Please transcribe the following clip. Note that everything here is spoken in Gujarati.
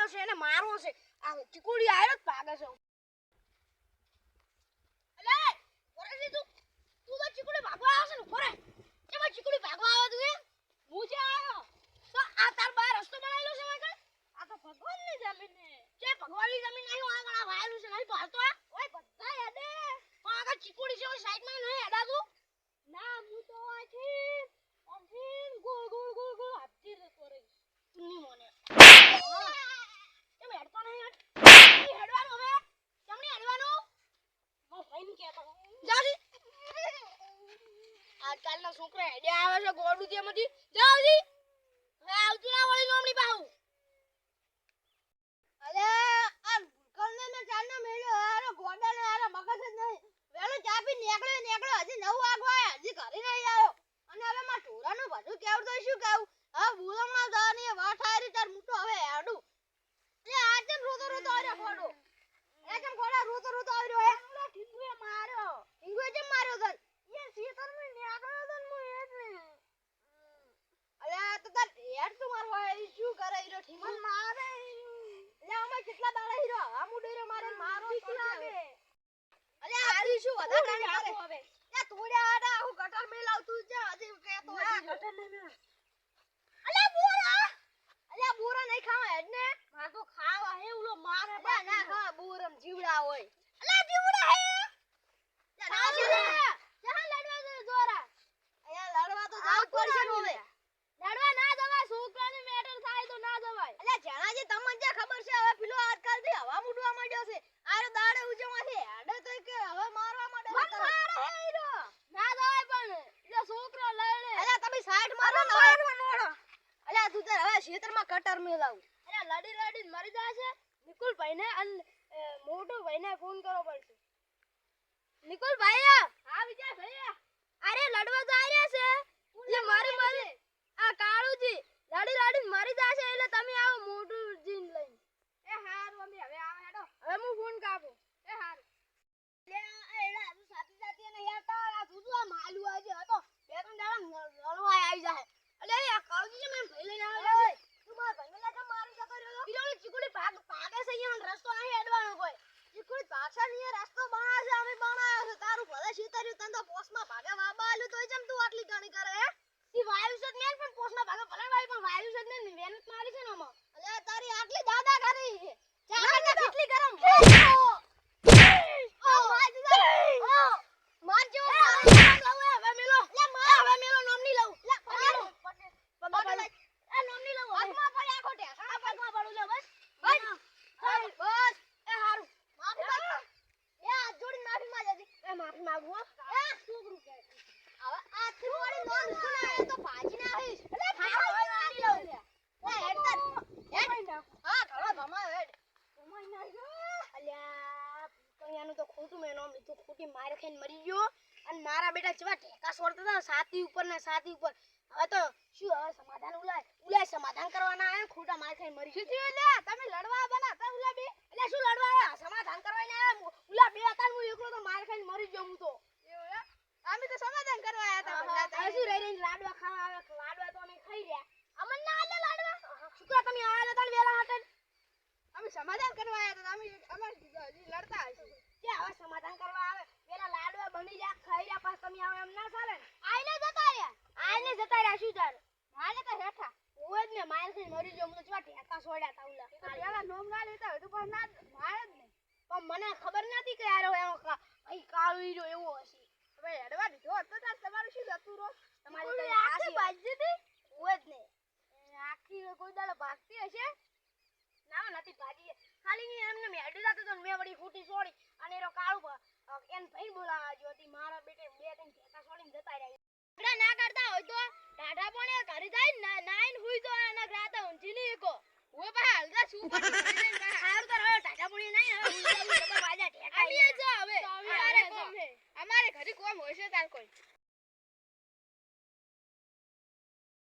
હેડો છે એને મારવો છે આ ચીકુડી આયો ભાગે છે અલે ઓરે તું તો ચીકુડી ભાગવા આવે છે ને ઓરે કેમ ચીકુડી ભાગવા આવે તું હું છે આયો તો આ તાર બાર રસ્તો બનાવેલો છે વાકલ આ તો ભગવાનની જમીન છે કે ભગવાનની જમીન નહીં આગળ આ વાયલું છે નહીં ભાળતો ઓય બધા હેડે પણ આગળ ચીકુડી છે સાઈડમાં નહીં હેડા તું ના હું તો આથી ગોળ ગોળ ગોળ ગોળ આપતી રહેતો રે તું ની મોને કેમ હેડતો નહીં હેડવાનું હવે કેમ નહીં હેડવાનું હું ભાઈને કહેતો જાજી આજકાલના છોકરા હેડ્યા આવે છે ગોળું તેમાંથી જાજી હવે આવતું ના વળી નોમડી પાઉં અલે આ ભૂલકલને મે ચાલનો મેલ્યો હારો ગોડાને હારો મગજ જ નહીં વેલો ચાપી નીકળ્યો હજી 9 વાગવા હજી ઘરે નહીં આવ્યો અને હવે માં ઢોરાનું બધું કેવું તો શું કહું હા ભૂલમમાં દાની વાઠારી તાર મૂઠો હવે હેડું એ આ કેમ રોતો આવ્યો ફોડો એ કેમ ખોડા રોતો આવ્યો હે ઓલા ઠીંગુએ માર્યો ઠીંગુએ કેમ માર્યો તન એ સીતર મે નીકળ્યો તન મુ એટલે અલે આ તો તાર હેડ તું મારવા શું કરે ઈરો ઠીંગુ મારે એટલે અમે કેટલા દાડા હીરો આ મુડેરો મારે મારો લાગે અલે આરી શું વધારાને કરે હવે એ તોડ્યા આડા હું ગટર મે લાવતું છે હજી કેતો હજી ગટર મે અલે બોરા નહીં ખાવા હેડ ને હા તો ખાવા હે ઉલો મારે ના ખા બોરમ જીવડા હોય અલે જીવડા હે ના છે જહા લડવા દે જોરા અયા લડવા તો જાવ પડશે હવે લડવા ના જવાય છોકરાને મેટર થાય તો ના જવાય અલે જણાજી તમને જે ખબર છે હવે પેલો આજકાલ થી હવા મુડવા માંડ્યો છે આરો દાડે ઉજવાથી હેડે તો કે હવે મારવા માંડે મારે હે ઈરો ના જવાય પણ એ છોકરો લડે અલે તમે સાઈડ મારો ને મોડો અલે તું તાર હવે ખેતરમાં કટર મે લાવ અલે લડી મરી જાય છે નિકુલ ભાઈને અને મોટો ભાઈને ફોન કરવો પડશે નિકુલ ભાઈ હા વિજય ભાઈ અરે લડવા જાય રહ્યા છે એ મારી આ કાળુજી લડી મરી જાય છે એટલે તમે આવો મોટું જીન લઈને એ હારું અમે હવે આવે હેડો હવે હું ફોન કાપો એ હારું લે એડા તું સાથી ને યાર તારા તું આ માલુ આજે હતો બે ત્રણ દાડા લડવા આવી જાય અલે આ કાળુજી મેં ભાઈ લઈને આવ્યો છે તું માર ભાઈને લાગે મારી જતો રહ્યો પીલો ચીકુડી ભાગે છે અહીંયા રસ્તો નહીં હેડવાનો કોઈ ચીકુડી પાછા ની રસ્તો બનાવે છે અમે બનાવ્યો છે તારું ભલે સીતર્યું તને તો પોસ્ટમાં ભાગે વાબા આલ્યું તોય જેમ તું આટલી ગાણી કરે હે ઈ વાયુ છે ને પણ પોસ્ટમાં ભાગે ભલે ભાઈ પણ વાયુ છે ને મહેનત મારી છે ને આમાં અલે તારી આટલી દાદા કરી ચાલ કે કેટલી ગરમ મારજો હવે મેલો હવે મેલો નામ ની લઉં લે પકડ એ નામ ની લઉં હાથમાં પડ્યા ખોટે સાડા પગમાં પડું લે બસ બસ એ હારું માફી માંગ એ હાથ જોડીને માફી માંગજે એ માફી માંગુ એ છોકરું કે હવે આ થોડી લોન સુનાય તો ભાજી ના આવીશ એટલે હારો નામ ની લઉં લે હેડ હા ઘણો ભમાયો હેડ ભમાઈ ના અલ્યા કણિયાનું તો ખોટું મેં નામ લીધું ખોટી માર ખાઈને મરી ગયો અને મારા બેટા જેવા ઠેકા છોડતા હતા સાથી ઉપર હવે તો શું હવે સમાધાન ઉલાય સમાધાન કરવાના આયા ખોટા માર ખાઈને મરી ગયો લે તમે લડવા બનાતા ઉલા બે એટલે શું લડવા આયા સમાધાન કરવાને આયા ઉલા બે હતા હું એકલો તો માર ખાઈને મરી ગયો હું તો એવું હે અમે તો સમાધાન કરવા આયા હતા બધા હસી રહી લાડવા ખાવા આવે લાડવા તો અમે ખાઈ રહ્યા અમન ના આલે લાડવા શુક્ર તમે આયા હતા વેલા હાટે અમે સમાધાન કરવા આયા હતા અમે અમાર લડતા હશે કે હવે સમાધાન કરવા આવે પેલા લાડવા બની જા ખાઈ રહ્યા પાસ તમે આવે એમ ના ચાલે આઈને જતા રહ્યા શું ચાલે હાલે તો હેઠા ઓય ને માર ખાઈ મરી ગયો હું તો ચવા ઠેકા છોડ્યા તા ઉલા પેલા નોમ ના લેતા હોય તો પણ ના મારે જ ને પણ મને ખબર નથી કે યાર એવો અહીં કાળો હીરો એવો હશે હવે હેડવા દીધો તો તમારું શું જતું રો તમારી આખી બાજી હતી ઓય જ ને આખી કોઈ દાડો ભાગતી હશે ના નથી ભાજી ખાલી એમને મેડી જાતો તો મે વળી ફૂટી છોડી અને એરો કાળું એન ભાઈ બોલાવા જો હતી મારા બેટે બે ત્રણ ઠેકા છોડીને જતા રહ્યા ના કરતા હોય તો ટાટા પણ ઘરે જાય નાઈન હુઈ તો એના રાતે ઊંઘી